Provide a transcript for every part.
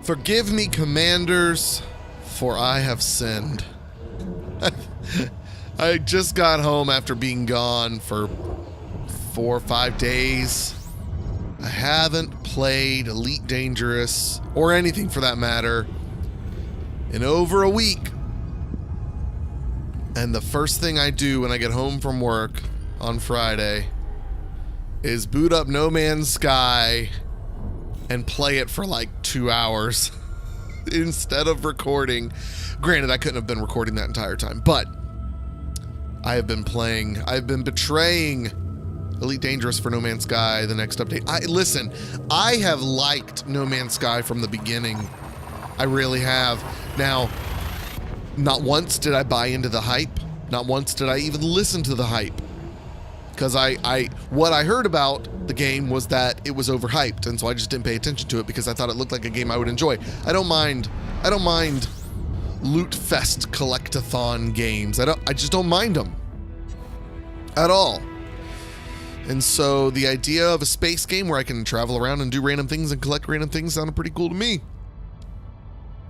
Forgive me, commanders, for I have sinned. I just got home after being gone for 4 or 5 days. I haven't played Elite Dangerous, or anything for that matter, in over a week. And the first thing I do when I get home from work on Friday is boot up No Man's Sky and play it for like 2 hours instead of recording. Granted, I couldn't have been recording that entire time, but I have been playing. I've been betraying Elite Dangerous for No Man's Sky, the next update. Listen, I have liked No Man's Sky from the beginning. I really have. Now, not once did I buy into the hype. Not once did I even listen to the hype. Because what I heard about the game was that it was overhyped, and so I just didn't pay attention to it because I thought it looked like a game I would enjoy. I don't mind loot fest collectathon games. I just don't mind them at all. And so the idea of a space game where I can travel around and do random things and collect random things sounded pretty cool to me.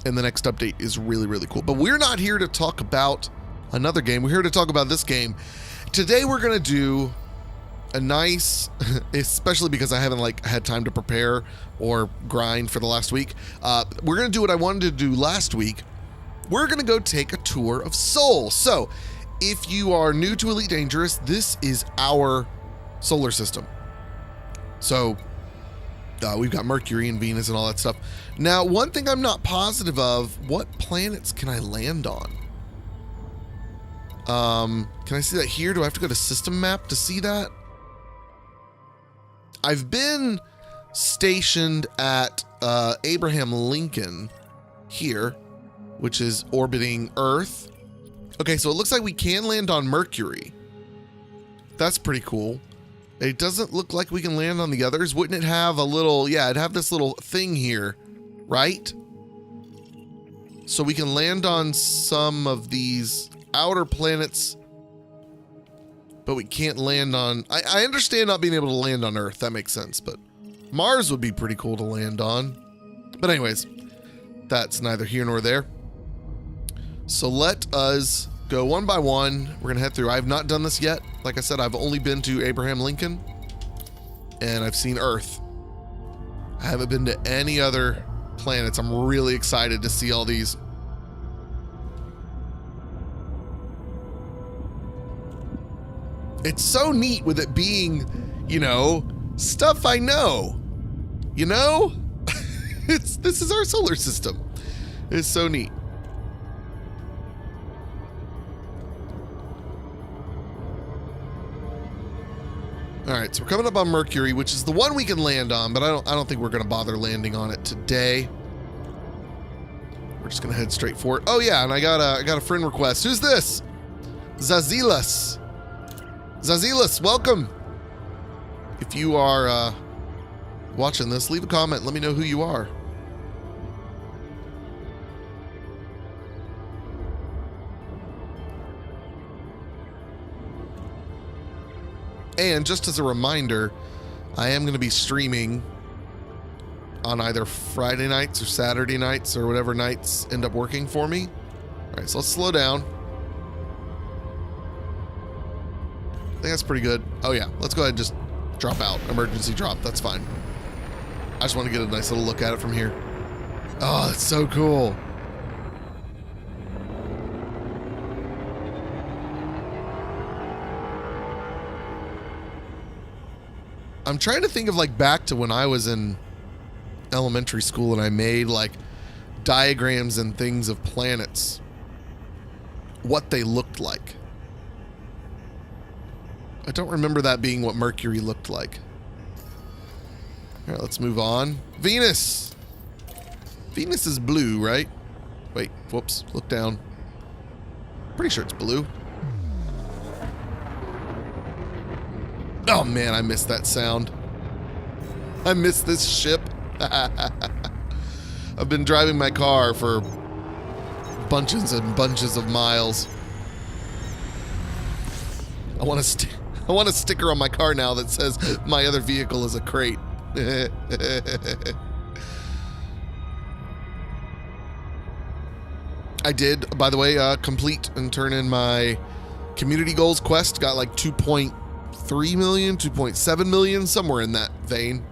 And the next update is really, really cool. But we're not here to talk about another game. We're here to talk about this game. Today we're going to do a nice, especially because I haven't had time to prepare or grind for the last week. We're going to do what I wanted to do last week. We're going to go take a tour of Sol. So if you are new to Elite Dangerous, this is our solar system. So we've got Mercury and Venus and all that stuff. Now, one thing I'm not positive of, what planets can I land on? Can I see that here? Do I have to go to system map to see that? I've been stationed at Abraham Lincoln here, which is orbiting Earth. Okay, so it looks like we can land on Mercury. That's pretty cool. It doesn't look like we can land on the others. Wouldn't it have a little, yeah, it'd have this little thing here, right? So we can land on some of these outer planets, but we can't land on, I understand not being able to land on Earth. That makes sense, but Mars would be pretty cool to land on. But anyways, that's neither here nor there. So let us go one by one. We're gonna head through. I have not done this yet. Like I said, I've only been to Abraham Lincoln and I've seen Earth. I haven't been to any other planets. I'm really excited to see all these. It's so neat with it being, you know, stuff I know, you know? This is our solar system. It's so neat. All right, so we're coming up on Mercury, which is the one we can land on, but I don't think we're going to bother landing on it today. We're just going to head straight for it. Oh yeah, and I got a friend request. Who's this? Zazilas. Zazilas, welcome. If you are watching this, leave a comment. Let me know who you are. And just as a reminder, I am going to be streaming on either Friday nights or Saturday nights or whatever nights end up working for me. All right, so let's slow down. I think that's pretty good. Oh yeah, let's go ahead and just drop out. Emergency drop, that's fine. I just want to get a nice little look at it from here. Oh, that's so cool. I'm trying to think of back to when I was in elementary school and I made diagrams and things of planets, what they looked like. I don't remember that being what Mercury looked like. All right, let's move on. Venus. Venus is blue, right? Wait, whoops, look down. Pretty sure it's blue. Oh man, I missed that sound. I missed this ship. I've been driving my car for bunches and bunches of miles. I want a sticker on my car now that says my other vehicle is a crate. I did, by the way, complete and turn in my community goals quest. Got like 2.3 million, 2.7 million, somewhere in that vein.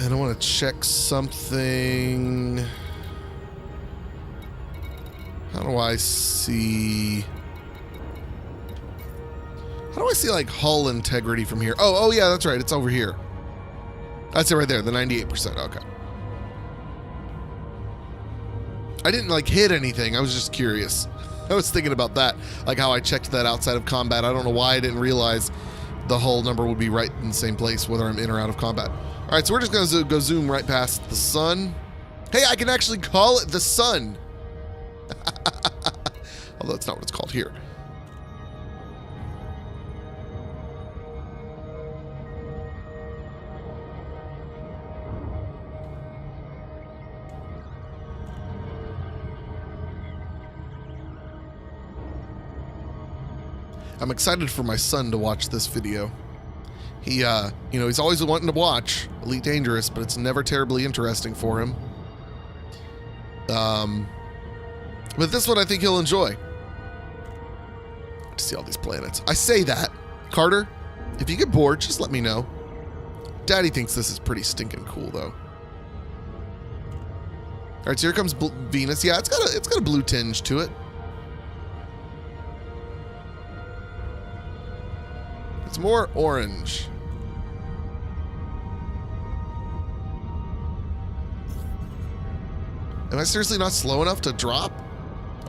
And I want to check something. How do I see like hull integrity from here? Oh yeah, that's right. It's over here. That's it right there, the 98%. Okay. I didn't like hit anything. I was just curious. I was thinking about that, like how I checked that outside of combat. I don't know why I didn't realize the hull number would be right in the same place whether I'm in or out of combat. All right, so we're just going to go zoom right past the sun. Hey, I can actually call it the sun. Although that's not what it's called here. I'm excited for my son to watch this video. He, you know, he's always wanting to watch Elite Dangerous, but it's never terribly interesting for him. But this one I think he'll enjoy. To see all these planets. I say that, Carter, if you get bored, just let me know. Daddy thinks this is pretty stinking cool, though. All right, so here comes Venus. Yeah, it's got a blue tinge to it. It's more orange. Am I seriously not slow enough to drop?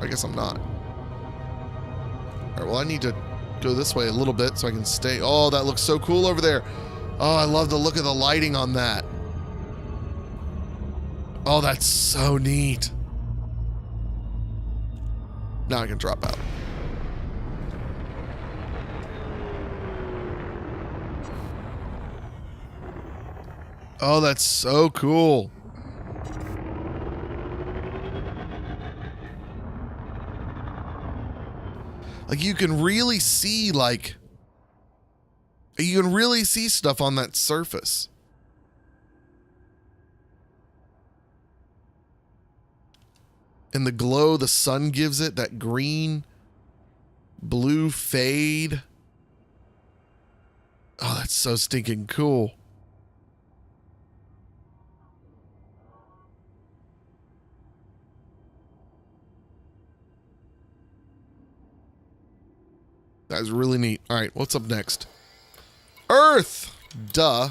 I guess I'm not. All right, well, I need to go this way a little bit so I can stay. Oh, that looks so cool over there. Oh, I love the look of the lighting on that. Oh, that's so neat. Now I can drop out. Oh, that's so cool. Like you can really see stuff on that surface. And the glow the sun gives it, that green, blue fade. Oh, that's so stinking cool. That was really neat. All right, what's up next? Earth! Duh.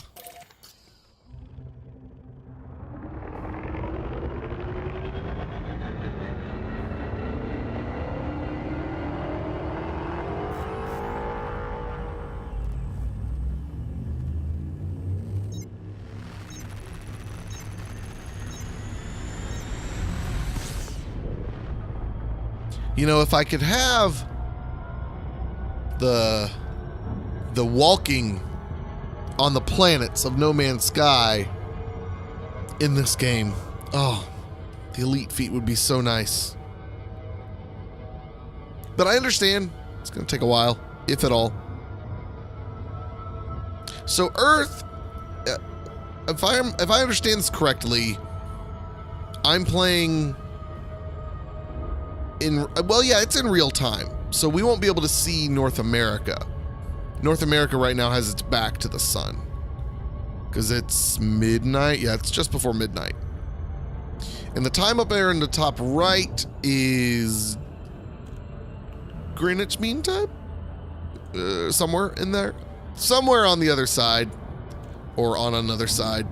You know, if I could have the walking on the planets of No Man's Sky in this game, oh, the elite feat would be so nice. But I understand it's going to take a while, if at all. So Earth, if I understand this correctly, I'm playing in, well, yeah, it's in real time. So we won't be able to see North America. North America right now has its back to the sun. Because it's midnight. Yeah, it's just before midnight. And the time up there in the top right is Greenwich Mean Time? Somewhere in there. Somewhere on the other side. Or on another side.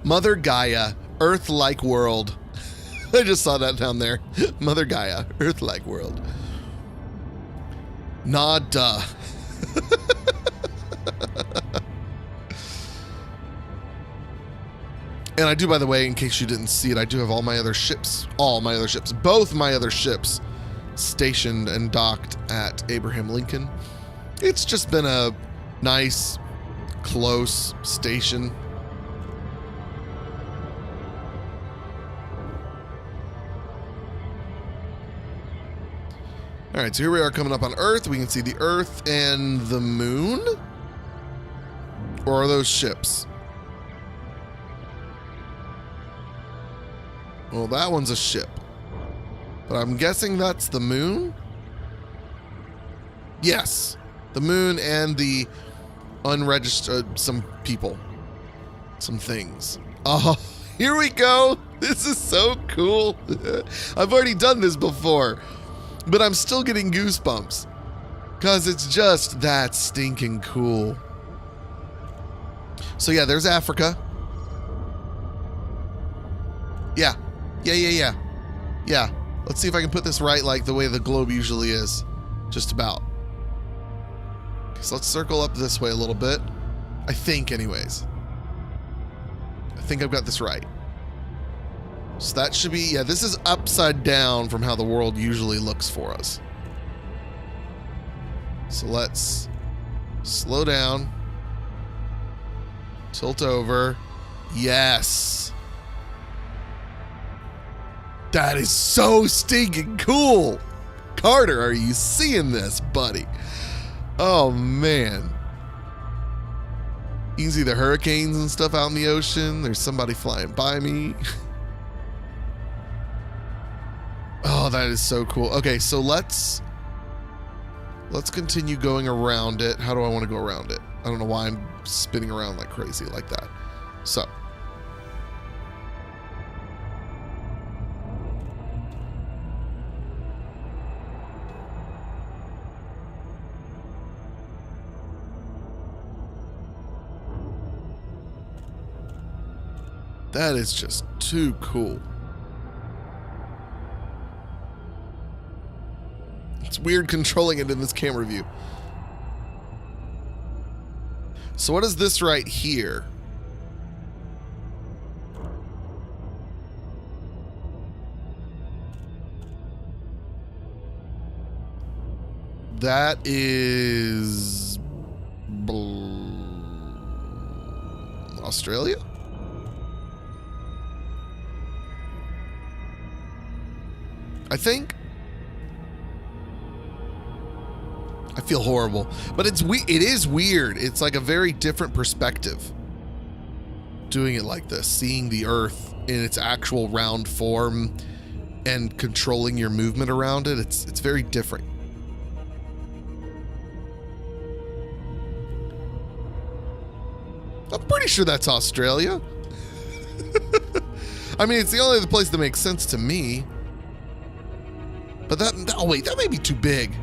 Mother Gaia, Earth-like world. I just saw that down there. Mother Gaia, Earth-like world. Nah, duh. And I do, by the way, in case you didn't see it, I do have all my other ships, both my other ships stationed and docked at Abraham Lincoln. It's just been a nice, close station. All right, so here we are coming up on Earth. We can see the Earth and the moon. Or are those ships? Well, that one's a ship. But I'm guessing that's the moon? Yes. The moon and the unregistered, some people. Some things. Oh, here we go. This is so cool. I've already done this before. But I'm still getting goosebumps. Because it's just that stinking cool. So yeah, there's Africa. Yeah. Yeah. Let's see if I can put this right like the way the globe usually is. Just about. So let's circle up this way a little bit. I think anyways. I think I've got this right. So that should be, yeah, this is upside down from how the world usually looks for us. So let's slow down. Tilt over. Yes. That is so stinking cool. Carter, are you seeing this, buddy? Oh, man. You can see the hurricanes and stuff out in the ocean. There's somebody flying by me. Oh, that is so cool. Okay, so let's continue going around it. How do I want to go around it? I don't know why I'm spinning around like crazy like that. So. That is just too cool. It's weird controlling it in this camera view. So what is this right here? That is Australia? I think. I feel horrible, but it is weird. It's like a very different perspective doing it like this, seeing the Earth in its actual round form and controlling your movement around it. It's very different. I'm pretty sure that's Australia. I mean, it's the only other place that makes sense to me. But oh wait, that may be too big.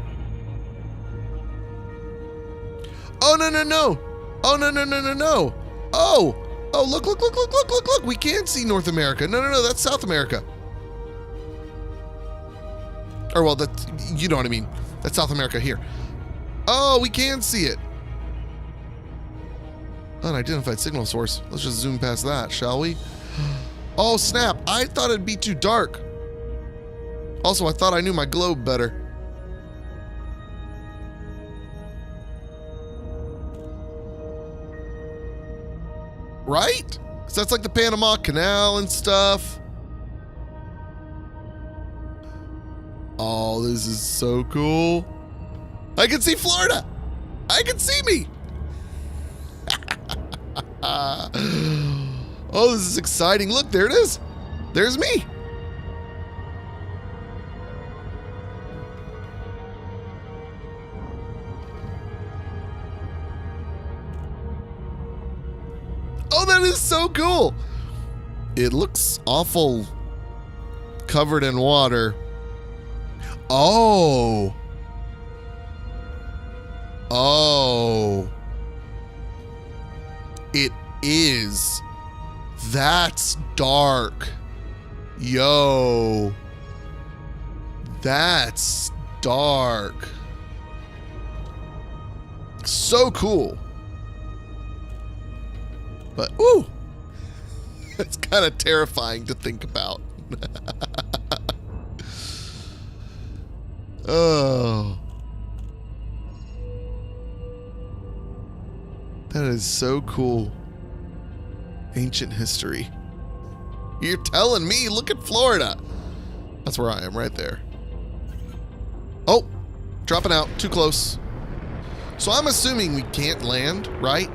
Oh, no. Oh, no. Oh, look. We can see North America. No, that's South America. Or, well, that's, you know what I mean. That's South America here. Oh, we can see it. Unidentified signal source. Let's just zoom past that, shall we? Oh, snap. I thought it'd be too dark. Also, I thought I knew my globe better. Right? Because that's like the Panama Canal and stuff. Oh, this is so cool. I can see Florida. I can see me. Oh, this is exciting. Look, there it is. There's me. Oh, that is so cool. It looks awful covered in water. Oh. It is. That's dark. Yo. That's dark. So cool. But, ooh, it's kind of terrifying to think about. Oh. That is so cool. Ancient history. You're telling me, look at Florida. That's where I am, right there. Oh, dropping out, too close. So I'm assuming we can't land, right?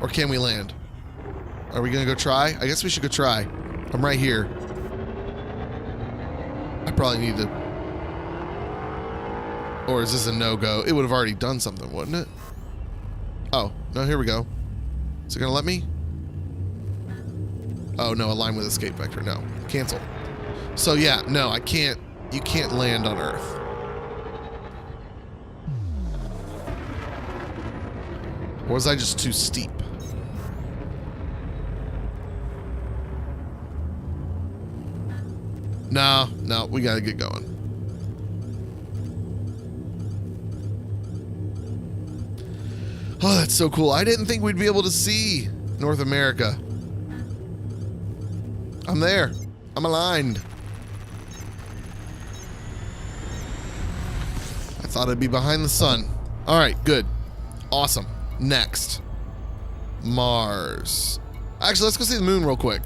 Or can we land? Are we gonna go try? I guess we should go try. I'm right here. I probably need to... Or is this a no-go? It would have already done something, wouldn't it? Oh, no, here we go. Is it gonna let me? Oh, no, align with escape vector. No, cancel. So yeah, no, I can't. You can't land on Earth. Or was I just too steep? No, we gotta get going. Oh, that's so cool. I didn't think we'd be able to see North America. I'm there. I'm aligned. I thought I'd be behind the sun. All right, good. Awesome. Next. Mars. Actually, let's go see the moon real quick.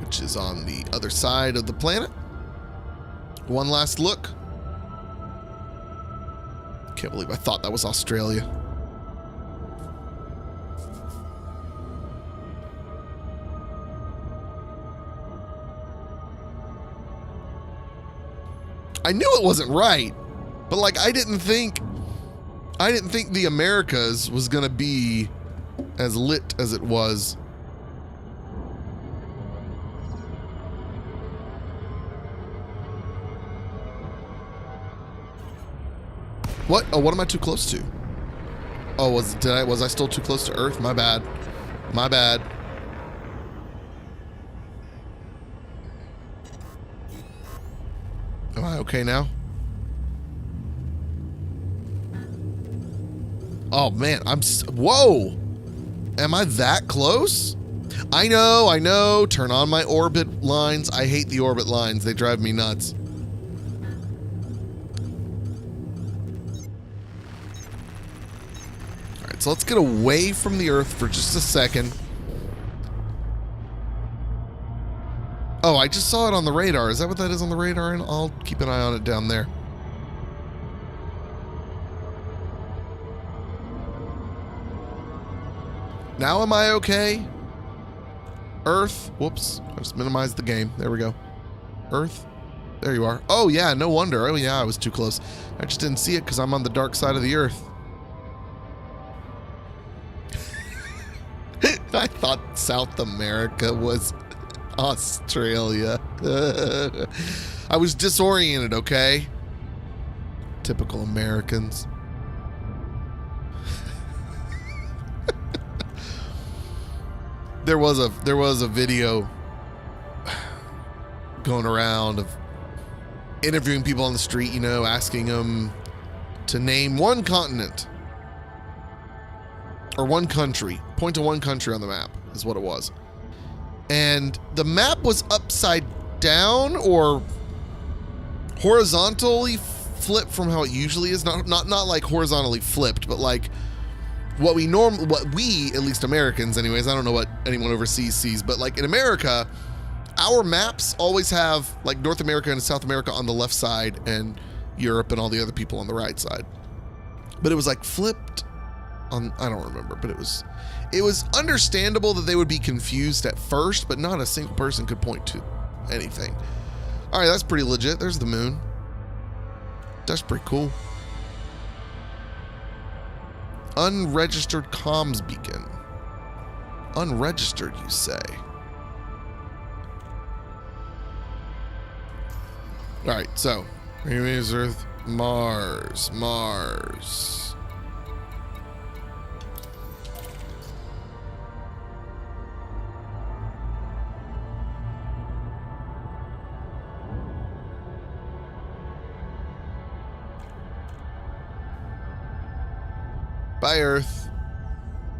Which is on the other side of the planet. One last look. Can't believe I thought that was Australia. I knew it wasn't right, but like I didn't think the Americas was gonna be as lit as it was. What? Oh, what am I too close to? Oh, was I still too close to Earth? My bad. My bad. Am I okay now? Oh man, whoa! Am I that close? I know. Turn on my orbit lines. I hate the orbit lines. They drive me nuts. Alright, so let's get away from the Earth for just a second. Oh, I just saw it on the radar. Is that what that is on the radar? And I'll keep an eye on it down there. Now am I okay? Earth. Whoops. I just minimized the game. There we go. Earth. There you are. Oh, yeah. No wonder. Oh, yeah. I was too close. I just didn't see it because I'm on the dark side of the Earth. I thought South America was Australia. I was disoriented, okay? Typical Americans. There was a video going around of interviewing people on the street, you know, asking them to name one continent or one country. Point to one country on the map is what it was. And the map was upside down or horizontally flipped from how it usually is. Not like horizontally flipped, but like what we, at least Americans anyways, I don't know what anyone overseas sees, but like in America, our maps always have like North America and South America on the left side and Europe and all the other people on the right side. But it was like flipped on, I don't remember, but it was understandable that they would be confused at first, but not a single person could point to anything. All right, that's pretty legit. There's the moon. That's pretty cool. Unregistered comms beacon. Unregistered, you say? All right, so Mercury's Earth, Mars. Bye, Earth.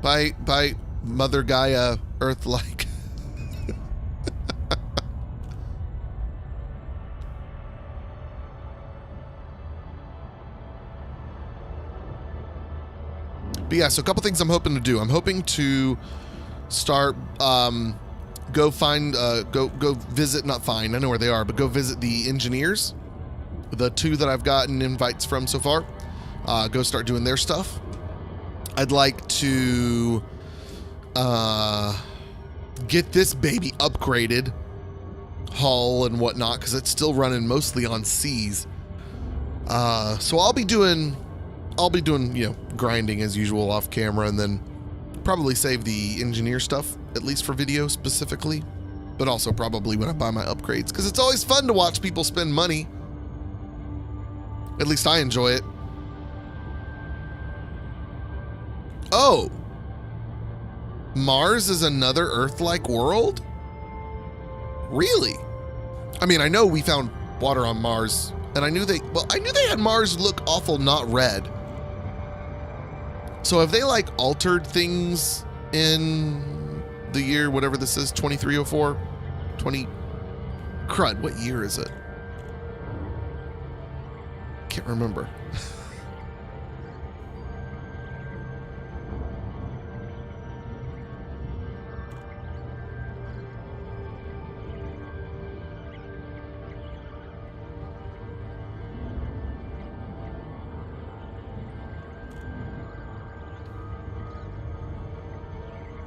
Bye, Mother Gaia, Earth-like. But yeah, so a couple things I'm hoping to do. I'm hoping to start, go visit, not find, I know where they are, but go visit the engineers, the 2 that I've gotten invites from so far. Go start doing their stuff. I'd like to get this baby upgraded, hull and whatnot, because it's still running mostly on C's. So I'll be doing, you know, grinding as usual off camera, and then probably save the engineer stuff, at least for video specifically, but also probably when I buy my upgrades, because it's always fun to watch people spend money. At least I enjoy it. Oh, Mars is another Earth-like world? Really? I mean, I know we found water on Mars, and I knew they had Mars look awful not red. So have they like altered things in the year, whatever this is, 2304? Crud, what year is it? Can't remember.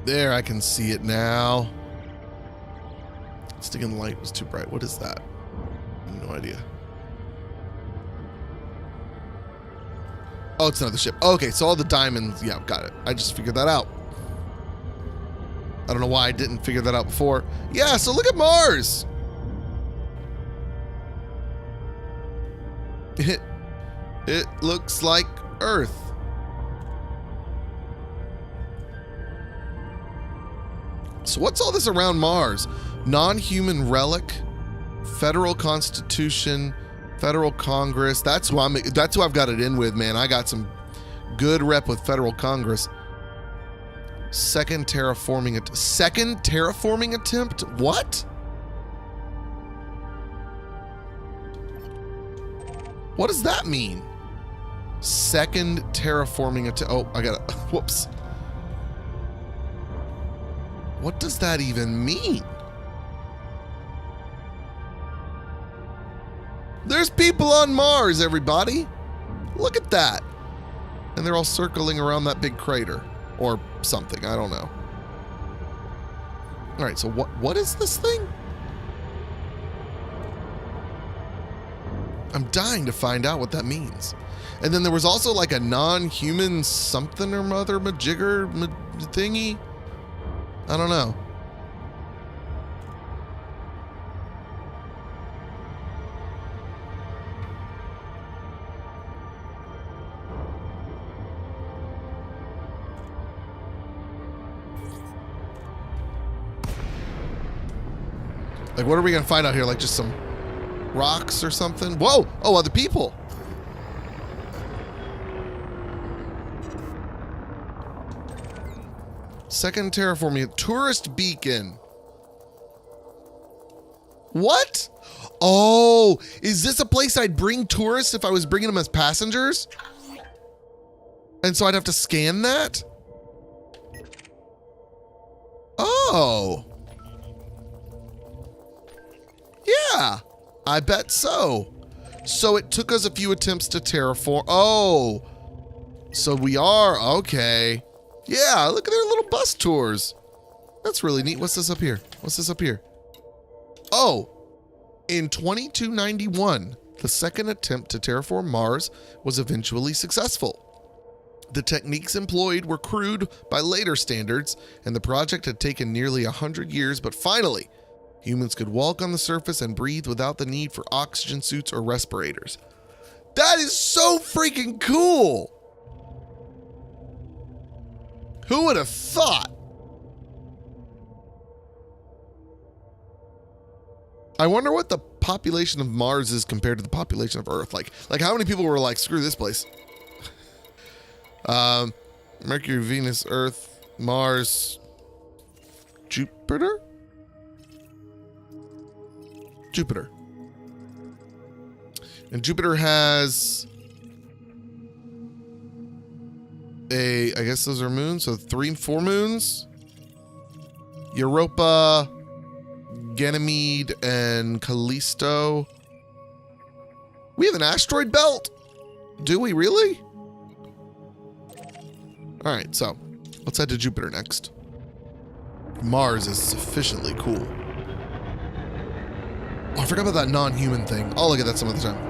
There, I can see it now. Sticking the light was too bright. What is that? I have no idea. Oh, it's another ship. Okay, so all the diamonds. Yeah, got it. I just figured that out. I don't know why I didn't figure that out before. Yeah, so look at Mars. It looks like Earth. So what's all this around Mars? Non-human relic, federal constitution, federal Congress. That's who I've got it in with, man. I got some good rep with federal Congress. Second terraforming attempt? What? What does that mean? Second terraforming attempt. Oh, I got it. Whoops. What does that even mean? There's people on Mars, everybody. Look at that. And they're all circling around that big crater or something. I don't know. All right, so what is this thing? I'm dying to find out what that means. And then there was also like a non-human something or mother majigger thingy. I don't know. Like, what are we gonna find out here? Like, just some rocks or something? Whoa! Oh, other people! Second terraforming, tourist beacon. What? Oh, is this a place I'd bring tourists if I was bringing them as passengers? And so I'd have to scan that? Oh. Yeah, I bet so. So it took us a few attempts to terraform. Oh, so we are, okay. Yeah, look at their little bus tours. That's really neat. What's this up here? What's this up here? Oh, in 2291, the second attempt to terraform Mars was eventually successful. The techniques employed were crude by later standards, and the project had taken nearly 100 years, but finally, humans could walk on the surface and breathe without the need for oxygen suits or respirators. That is so freaking cool! Who would have thought? I wonder what the population of Mars is compared to the population of Earth. Like how many people were like, screw this place? Mercury, Venus, Earth, Mars, Jupiter? Jupiter. And Jupiter has I guess those are moons, so 3 and 4 moons. Europa, Ganymede, and Callisto. We have an asteroid belt? Do we really? Alright, so let's head to Jupiter next. Mars is sufficiently cool. Oh, I forgot about that non-human thing. I'll look at that some other time.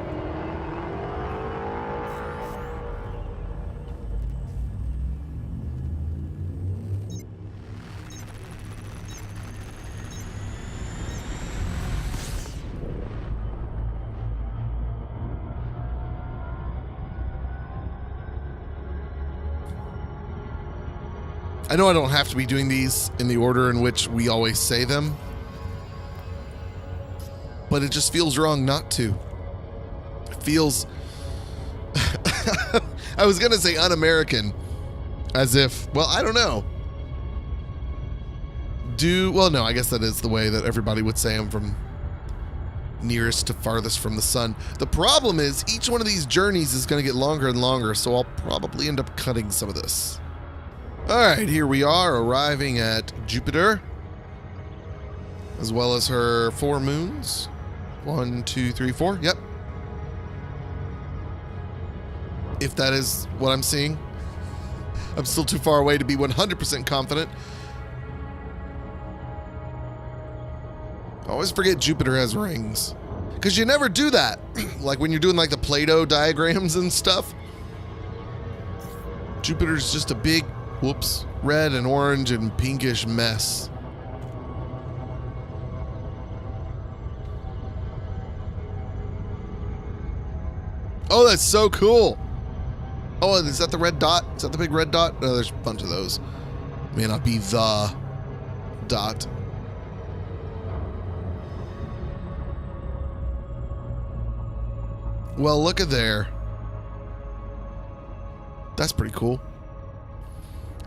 I know I don't have to be doing these in the order in which we always say them, but it just feels wrong not to. It feels... I was going to say un-American, as if, well, I don't know. Well, no, I guess that is the way that everybody would say them, from nearest to farthest from the sun. The problem is each one of these journeys is going to get longer and longer, so I'll probably end up cutting some of this. All right, here we are arriving at Jupiter, as well as her 4 moons. 1, 2, 3, 4. Yep. If that is what I'm seeing. I'm still too far away to be 100% confident. I always forget Jupiter has rings, because you never do that. Like when you're doing like the Play-Doh diagrams and stuff. Jupiter's just a big, whoops, red and orange and pinkish mess. Oh, that's so cool. Oh, is that the red dot? Is that the big red dot? Oh, there's a bunch of those. May not be the dot. Well, look at there. That's pretty cool.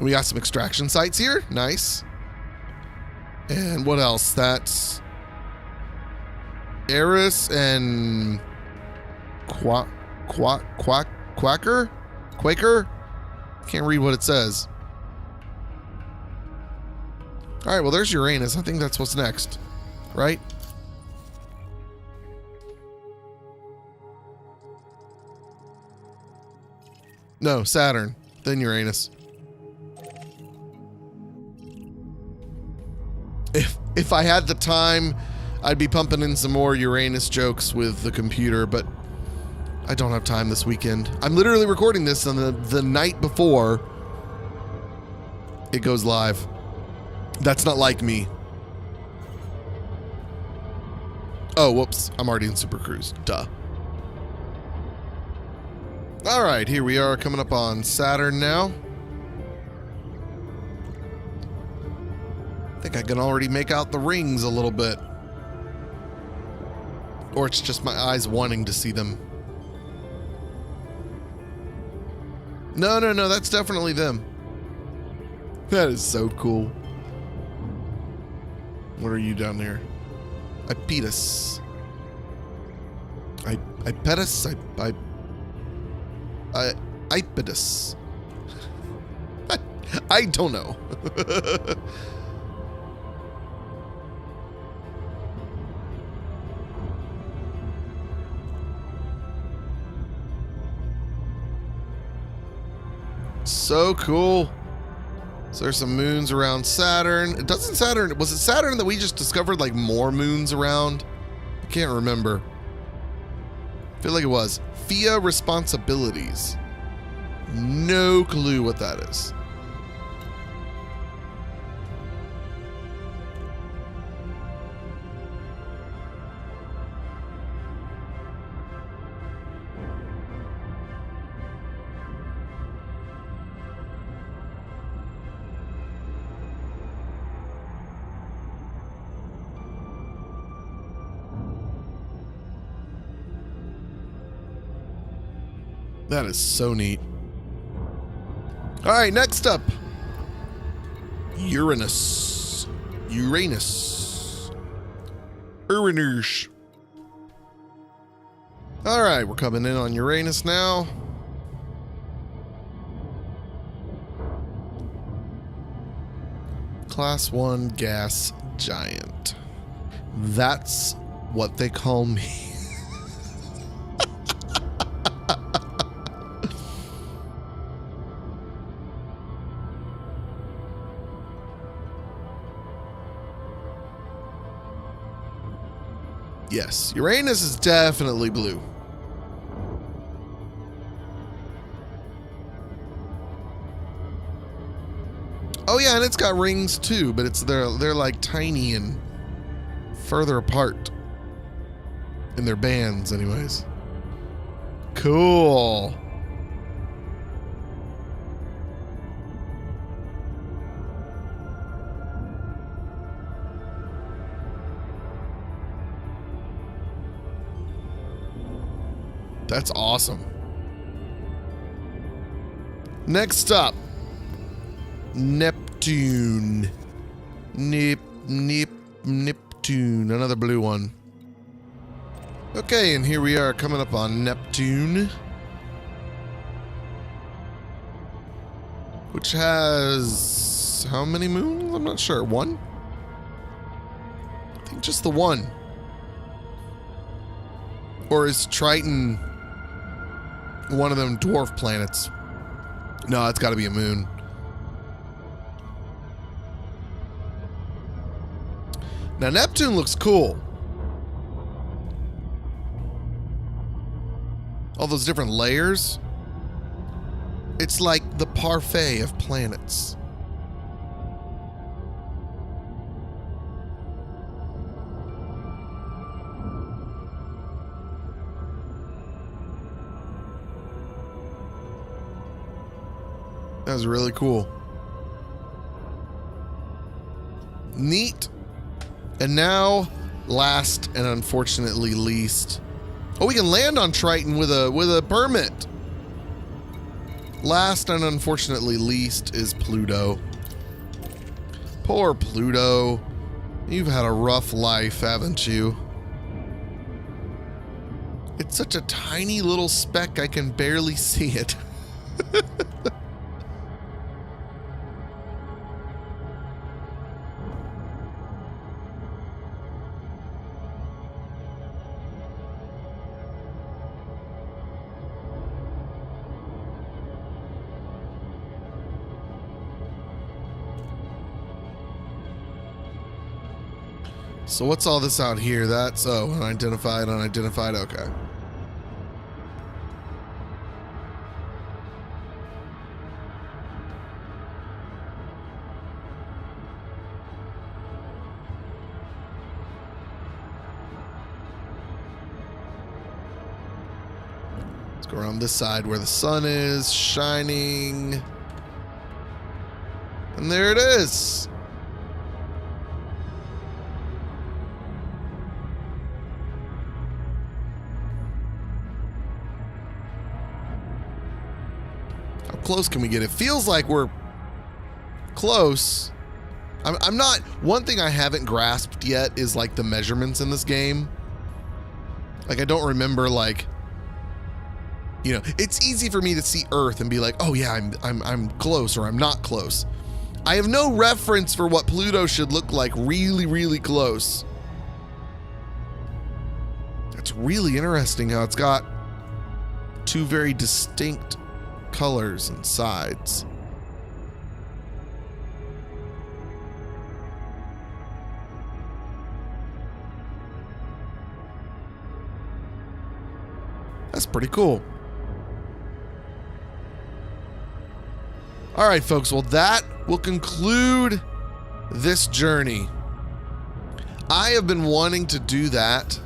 We got some extraction sites here. Nice. And what else? That's Eris and Quaker? Can't read what it says. All right, well, there's Uranus. I think that's what's next, right? No, Saturn, then Uranus. If I had the time, I'd be pumping in some more Uranus jokes with the computer, but I don't have time this weekend. I'm literally recording this on the night before it goes live. That's not like me. Oh, whoops. I'm already in Super Cruise. Duh. All right, here we are coming up on Saturn now. I think I can already make out the rings a little bit. Or it's just my eyes wanting to see them. No, that's definitely them. That is so cool. What are you down there? Ipetus. Ipetus? Ipetus. I don't know. So cool. So there's some moons around Saturn. Was it Saturn that we just discovered like more moons around? I can't remember. I feel like it was. FIA responsibilities. No clue what that is. That is so neat. All right, next up. Uranus. Uranus. All right, we're coming in on Uranus now. Class 1 gas giant. That's what they call me. Yes, Uranus is definitely blue. Oh yeah, and it's got rings too, but they're like tiny and further apart in their bands anyways. Cool. That's awesome. Next up, Neptune. Neptune. Another blue one. Okay, and here we are coming up on Neptune, which has how many moons? I'm not sure. One? I think just the one. Or is Triton one of them dwarf planets? No, it's got to be a moon. Now, Neptune looks cool. All those different layers. It's like the parfait of planets. That was really cool. Neat. And now, last and unfortunately least. Oh, we can land on Triton with a permit. Last and unfortunately least is Pluto. Poor Pluto. You've had a rough life, haven't you? It's such a tiny little speck, I can barely see it. So what's all this out here? That's, oh, unidentified, okay. Let's go around this side where the sun is shining. And there it is. Close can we get? It feels like we're close. I'm not. One thing I haven't grasped yet is like the measurements in this game. Like I don't remember, like, you know, it's easy for me to see Earth and be like, oh yeah, I'm close or I'm not close. I have no reference for what Pluto should look like really, really close. It's really interesting how it's got two very distinct colors and sides. That's pretty cool. All right, folks. Well, that will conclude this journey. I have been wanting to do that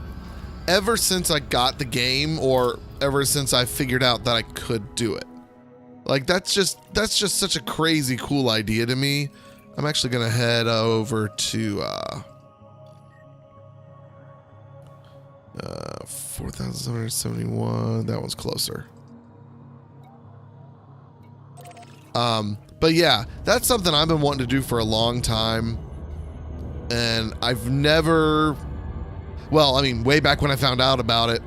ever since I got the game, or ever since I figured out that I could do it. Like, that's just such a crazy cool idea to me. I'm actually going to head over to 4,771. That one's closer. But yeah, that's something I've been wanting to do for a long time. And I've never, well, I mean, way back when I found out about it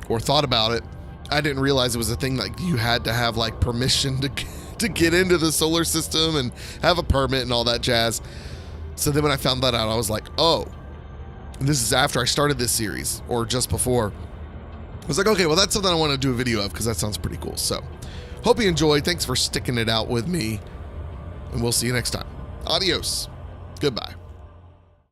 or thought about it, I didn't realize it was a thing like you had to have like permission to get into the solar system and have a permit and all that jazz. So then when I found that out, I was like, oh, this is after I started this series, or just before. I was like, okay, well, that's something I want to do a video of, because that sounds pretty cool. So hope you enjoyed. Thanks for sticking it out with me, and we'll see you next time. Adios. Goodbye.